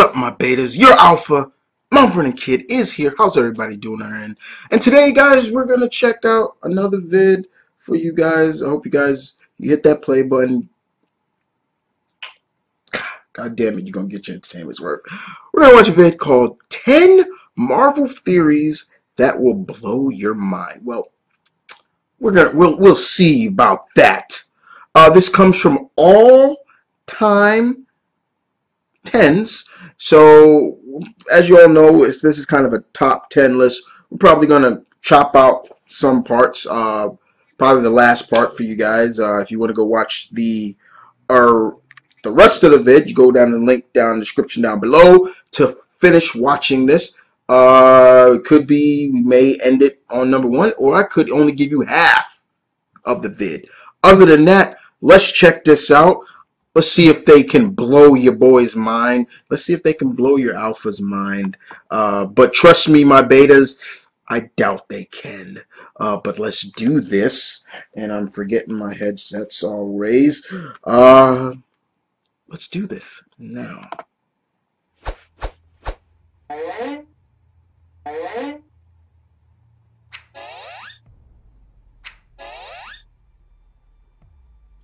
up, my betas? Your alpha, Mount Vernon Kid, is here. How's everybody doing on our end? And today, guys, we're going to check out another vid for you guys. I hope you guys hit that play button. God damn it, you're going to get your entertainment's worth. We're going to watch a vid called 10 Marvel Theories That Will Blow Your Mind. Well, we'll see about that. This comes from All Time 10s. So, as you all know, if this is kind of a top 10 list, we're probably going to chop out some parts. Probably the last part for you guys. If you want to go watch the rest of the vid, you go down the link down in the description down below to finish watching this. It could be we may end it on number 1, or I could only give you half of the vid. Other than that, let's check this out. Let's see if they can blow your boy's mind. Let's see if they can blow your alpha's mind. But trust me, my betas, I doubt they can. But let's do this. And I'm forgetting my headset's all raised. Let's do this now.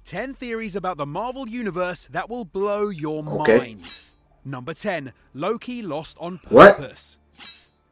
10 theories about the Marvel Universe that will blow your mind. Number 10. Loki lost on purpose.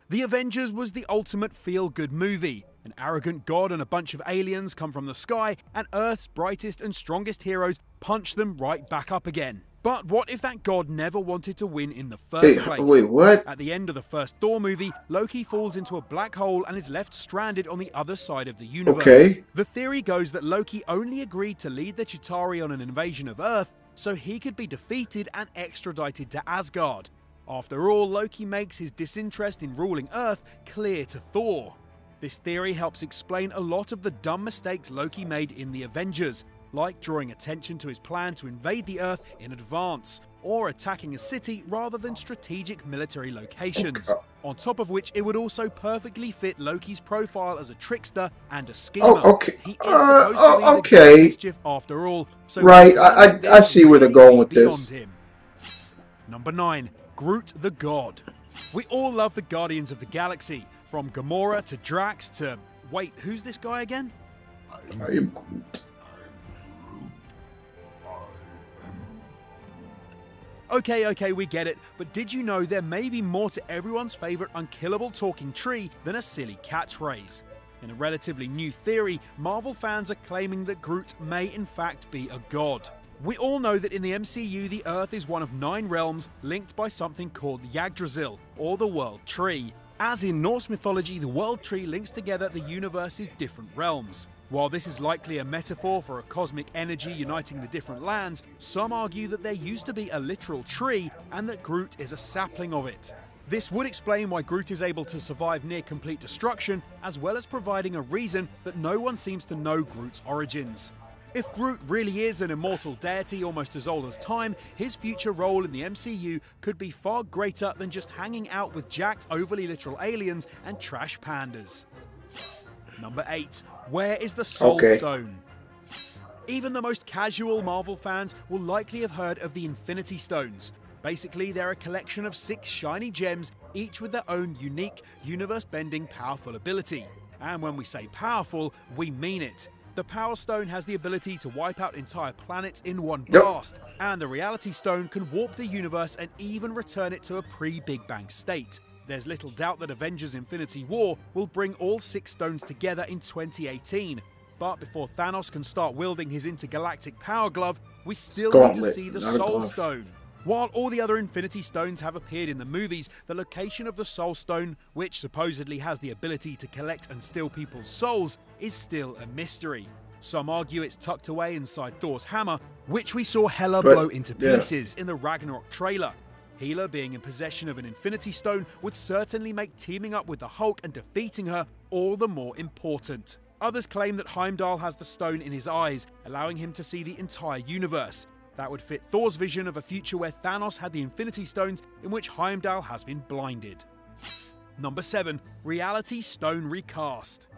The Avengers was the ultimate feel-good movie. An arrogant god and a bunch of aliens come from the sky, and Earth's brightest and strongest heroes punch them right back up again. But what if that god never wanted to win in the first place? Wait, what? At the end of the first Thor movie, Loki falls into a black hole and is left stranded on the other side of the universe. The theory goes that Loki only agreed to lead the Chitauri on an invasion of Earth so he could be defeated and extradited to Asgard. After all, Loki makes his disinterest in ruling Earth clear to Thor. This theory helps explain a lot of the dumb mistakes Loki made in the Avengers, like drawing attention to his plan to invade the Earth in advance, or attacking a city rather than strategic military locations. On top of which, it would also perfectly fit Loki's profile as a trickster and a schemer. He is supposed to be the god of mischief after all, so I see where they're going with this. Him. Number 9. Groot the God. We all love the Guardians of the Galaxy, from Gamora to Drax to... Wait, who's this guy again? I am Groot. Okay, we get it, but did you know there may be more to everyone's favourite unkillable talking tree than a silly catchphrase? In a relatively new theory, Marvel fans are claiming that Groot may in fact be a god. We all know that in the MCU, the Earth is one of 9 realms linked by something called Yggdrasil, or the World Tree. As in Norse mythology, the World Tree links together the universe's different realms. While this is likely a metaphor for a cosmic energy uniting the different lands, some argue that there used to be a literal tree and that Groot is a sapling of it. This would explain why Groot is able to survive near complete destruction, as well as providing a reason that no one seems to know Groot's origins. If Groot really is an immortal deity almost as old as time, his future role in the MCU could be far greater than just hanging out with jacked, overly literal aliens and trash pandas. Number 8. Where is the Soul Stone? Even the most casual Marvel fans will likely have heard of the Infinity Stones. Basically, they're a collection of 6 shiny gems, each with their own unique, universe-bending, powerful ability. And when we say powerful, we mean it. The Power Stone has the ability to wipe out entire planets in one blast, and the Reality Stone can warp the universe and even return it to a pre-Big Bang state. There's little doubt that Avengers Infinity War will bring all 6 stones together in 2018. But before Thanos can start wielding his intergalactic power glove, we still need to see the Soul Stone. While all the other Infinity Stones have appeared in the movies, the location of the Soul Stone, which supposedly has the ability to collect and steal people's souls, is still a mystery. Some argue it's tucked away inside Thor's hammer, which we saw Hela blow into pieces in the Ragnarok trailer. Hela being in possession of an Infinity Stone would certainly make teaming up with the Hulk and defeating her all the more important. Others claim that Heimdall has the stone in his eyes, allowing him to see the entire universe. That would fit Thor's vision of a future where Thanos had the Infinity Stones, in which Heimdall has been blinded. Number 7. Reality Stone Recast.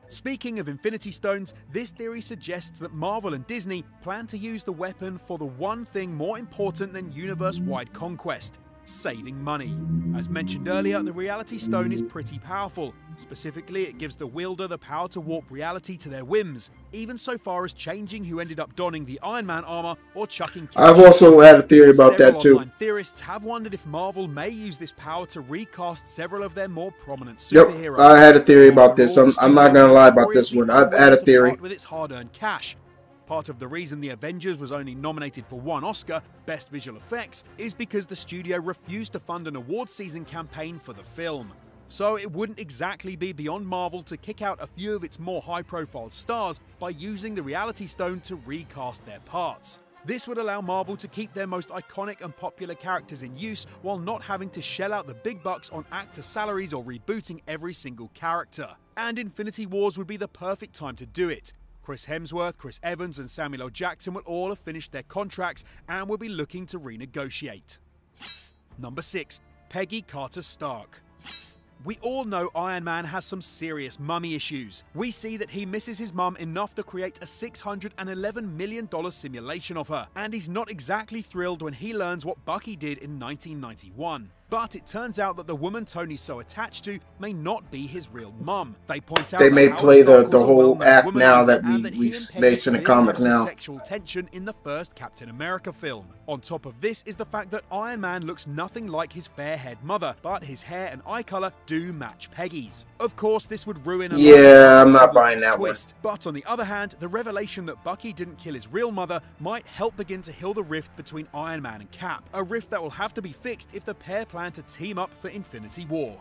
Speaking of Infinity Stones, this theory suggests that Marvel and Disney plan to use the weapon for the one thing more important than universe-wide conquest: saving money. As mentioned earlier, the reality stone is pretty powerful. Specifically, it gives the wielder the power to warp reality to their whims, even so far as changing who ended up donning the Iron Man armor or chucking cash. I've also had a theory about that too. Online theorists have wondered if Marvel may use this power to recast several of their more prominent superheroes. Yep, I had a theory about this. I'm not gonna lie about this one. I've had a theory. With its hard-earned cash. Part of the reason The Avengers was only nominated for one Oscar, Best Visual Effects, is because the studio refused to fund an awards season campaign for the film. So it wouldn't exactly be beyond Marvel to kick out a few of its more high-profile stars by using the Reality Stone to recast their parts. This would allow Marvel to keep their most iconic and popular characters in use while not having to shell out the big bucks on actor salaries or rebooting every single character. And Infinity Wars would be the perfect time to do it. Chris Hemsworth, Chris Evans and Samuel L. Jackson will all have finished their contracts and will be looking to renegotiate. Number 6. Peggy Carter Stark. We all know Iron Man has some serious mummy issues. We see that he misses his mum enough to create a $611 million simulation of her, and he's not exactly thrilled when he learns what Bucky did in 1991. But it turns out that the woman Tony's so attached to may not be his real mum. They point out they may that play the Stark was a whole well-known act now womanizer that and he we and Peggy base in the clearly comics had some now. sexual tension in the first Captain America film. On top of this is the fact that Iron Man looks nothing like his fair-haired mother, but his hair and eye color do match Peggy's. Of course, this would ruin a Yeah, I'm not buying that twist. But on the other hand, the revelation that Bucky didn't kill his real mother might help begin to heal the rift between Iron Man and Cap, a rift that will have to be fixed if the pair plan to team up for Infinity War.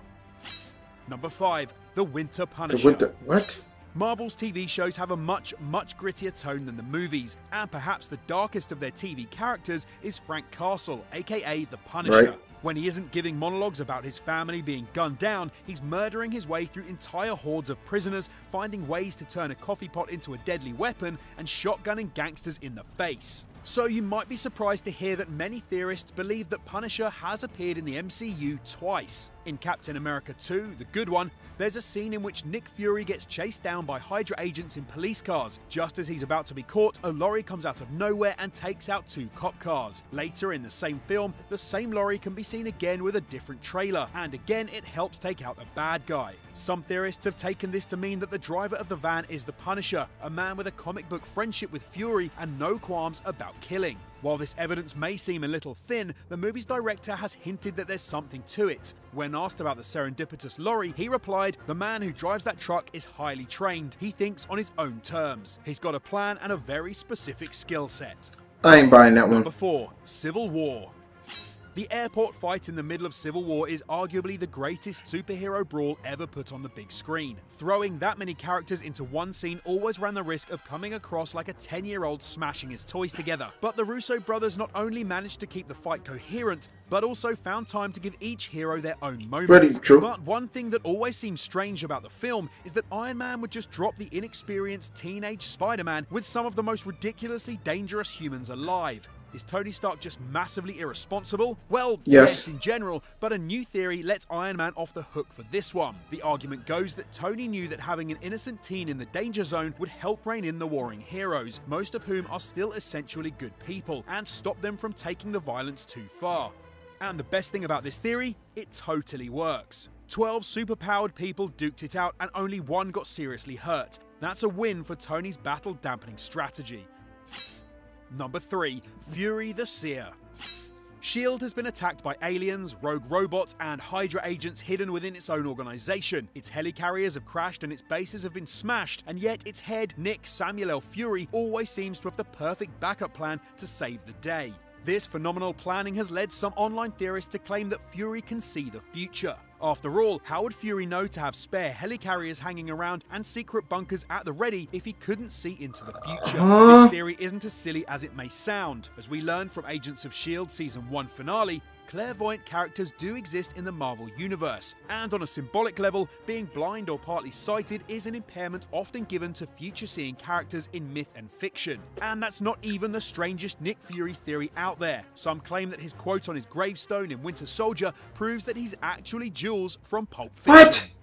Number 5. The Winter Punisher. What? Marvel's TV shows have a much grittier tone than the movies, and perhaps the darkest of their TV characters is Frank Castle, aka the Punisher. Right. When he isn't giving monologues about his family being gunned down, he's murdering his way through entire hordes of prisoners, finding ways to turn a coffee pot into a deadly weapon, and shotgunning gangsters in the face. So you might be surprised to hear that many theorists believe that Punisher has appeared in the MCU twice. In Captain America 2, the good one, there's a scene in which Nick Fury gets chased down by Hydra agents in police cars. Just as he's about to be caught, a lorry comes out of nowhere and takes out 2 cop cars. Later in the same film, the same lorry can be seen again with a different trailer, and again it helps take out a bad guy. Some theorists have taken this to mean that the driver of the van is the Punisher, a man with a comic book friendship with Fury and no qualms about killing. While this evidence may seem a little thin, the movie's director has hinted that there's something to it. When asked about the serendipitous lorry, he replied, "The man who drives that truck is highly trained. He thinks on his own terms. He's got a plan and a very specific skill set." I ain't buying that one. Number 4. Civil War. The airport fight in the middle of Civil War is arguably the greatest superhero brawl ever put on the big screen. Throwing that many characters into one scene always ran the risk of coming across like a 10-year-old smashing his toys together. But the Russo brothers not only managed to keep the fight coherent, but also found time to give each hero their own moments. But one thing that always seems strange about the film is that Iron Man would just drop the inexperienced teenage Spider-Man with some of the most ridiculously dangerous humans alive. Is Tony Stark just massively irresponsible? Well, yes in general, but a new theory lets Iron Man off the hook for this one. The argument goes that Tony knew that having an innocent teen in the danger zone would help rein in the warring heroes, most of whom are still essentially good people, and stop them from taking the violence too far. And the best thing about this theory, it totally works. 12 superpowered people duked it out and only one got seriously hurt. That's a win for Tony's battle dampening strategy. Number 3. Fury the Seer. S.H.I.E.L.D. has been attacked by aliens, rogue robots, and Hydra agents hidden within its own organization. Its helicarriers have crashed and its bases have been smashed, and yet its head, Nick Samuel L. Fury, always seems to have the perfect backup plan to save the day. This phenomenal planning has led some online theorists to claim that Fury can see the future. After all, how would Fury know to have spare helicarriers hanging around and secret bunkers at the ready if he couldn't see into the future? This theory isn't as silly as it may sound. As we learned from Agents of S.H.I.E.L.D. Season 1 finale, clairvoyant characters do exist in the Marvel Universe, and on a symbolic level, being blind or partly sighted is an impairment often given to future-seeing characters in myth and fiction. And that's not even the strangest Nick Fury theory out there. Some claim that his quote on his gravestone in Winter Soldier proves that he's actually Jules from Pulp Fiction. What?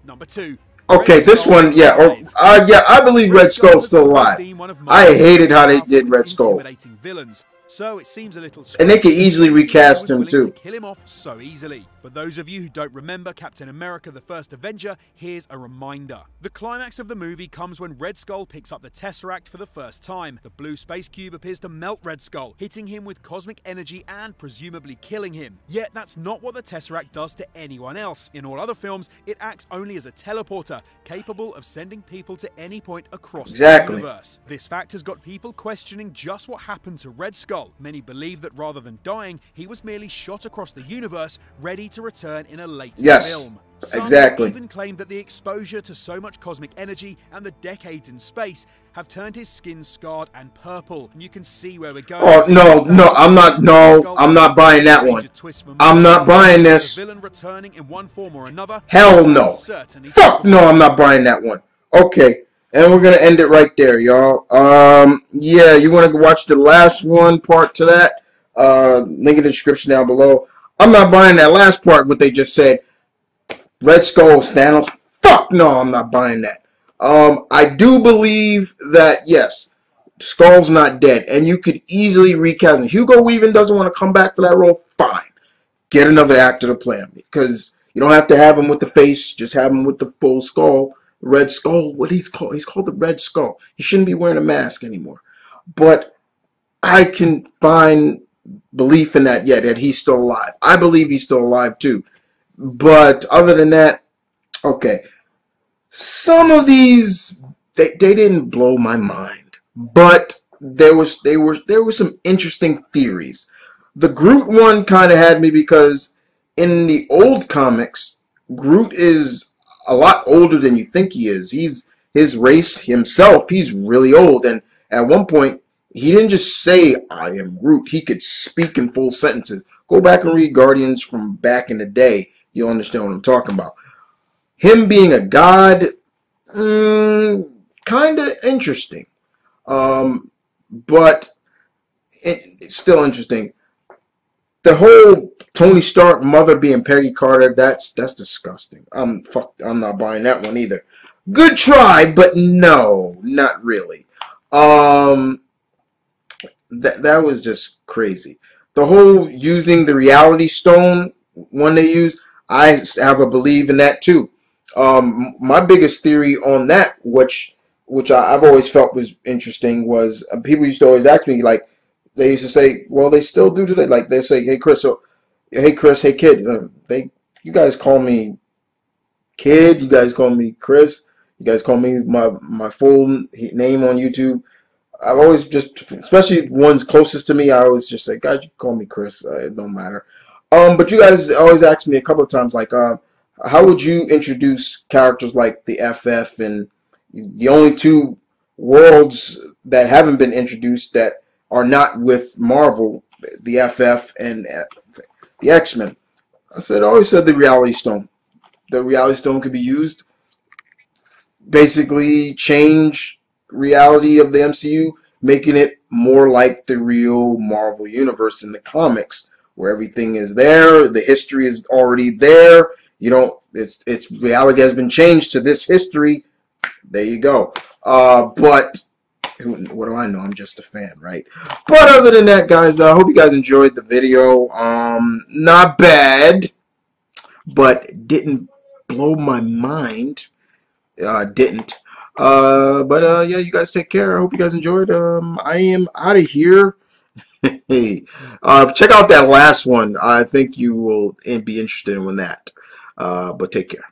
Number 2. Okay, this one, yeah, I believe Red Skull's still alive. I hated how they did Red Skull. Villains. So it seems a little And they could strange easily that the MCU recast was him willing to too. kill him off so easily. For those of you who don't remember Captain America: The First Avenger, here's a reminder. The climax of the movie comes when Red Skull picks up the Tesseract for the first time. The blue space cube appears to melt Red Skull, hitting him with cosmic energy and presumably killing him. Yet that's not what the Tesseract does to anyone else. In all other films, it acts only as a teleporter, capable of sending people to any point across the universe. This fact has got people questioning just what happened to Red Skull. Many believe that rather than dying, he was merely shot across the universe, ready to return in a later film. Some even claim that the exposure to so much cosmic energy and the decades in space have turned his skin scarred and purple. And you can see where we're going. Oh, I'm not buying that one. I'm not buying this. The villain returning in one form or another. Hell no. Fuck no, I'm not buying that one. Okay, and we're gonna end it right there, y'all. Yeah, you wanna watch the last one part to that? Link in the description down below. I'm not buying that last part, what they just said. Red Skull, Thanos. Fuck no, I'm not buying that. I do believe that, yes, Skull's not dead, and you could easily recast him. Hugo Weaving doesn't want to come back for that role. Fine. Get another actor to play him, because you don't have to have him with the face. Just have him with the full skull. Red Skull, what he's called? He's called the Red Skull. He shouldn't be wearing a mask anymore. But I can find belief in that, yeah, that he's still alive. I believe he's still alive, too. But other than that, okay. Some of these, they didn't blow my mind. But there were some interesting theories. The Groot one kind of had me because in the old comics, Groot is a lot older than you think he is. His race himself, he's really old. And at one point, he didn't just say, I am Groot. He could speak in full sentences. Go back and read Guardians from back in the day. You'll understand what I'm talking about. Him being a god, kind of interesting. But it's still interesting. The whole Tony Stark mother being Peggy Carter, that's disgusting. I'm not buying that one either. Good try, but no, not really. That was just crazy. The whole using the reality stone one they use, I have a belief in that too. My biggest theory on that, which I've always felt was interesting, was people used to always ask me, like, they used to say, well, they still do today. Like, they say, hey Chris, hey kid. You guys call me kid. You guys call me Chris. You guys call me my full name on YouTube. I've always just, especially ones closest to me, I always just say, guys, you call me Chris. It don't matter. But you guys always ask me a couple of times, like, how would you introduce characters like the FF, and the only two worlds that haven't been introduced that are not with Marvel, the FF and the X-Men? I always said the Reality Stone. The Reality Stone could be used, basically change reality of the MCU, making it more like the real Marvel universe in the comics, where everything is there, the history is already there. You don't, it's reality has been changed to this history. There you go. But what do I know? I'm just a fan, right? But other than that, guys, I hope you guys enjoyed the video. Not bad, but didn't blow my mind. Didn't. But yeah, you guys take care. I hope you guys enjoyed. I am out of here. Hey, check out that last one. I think you will be interested in that. But take care.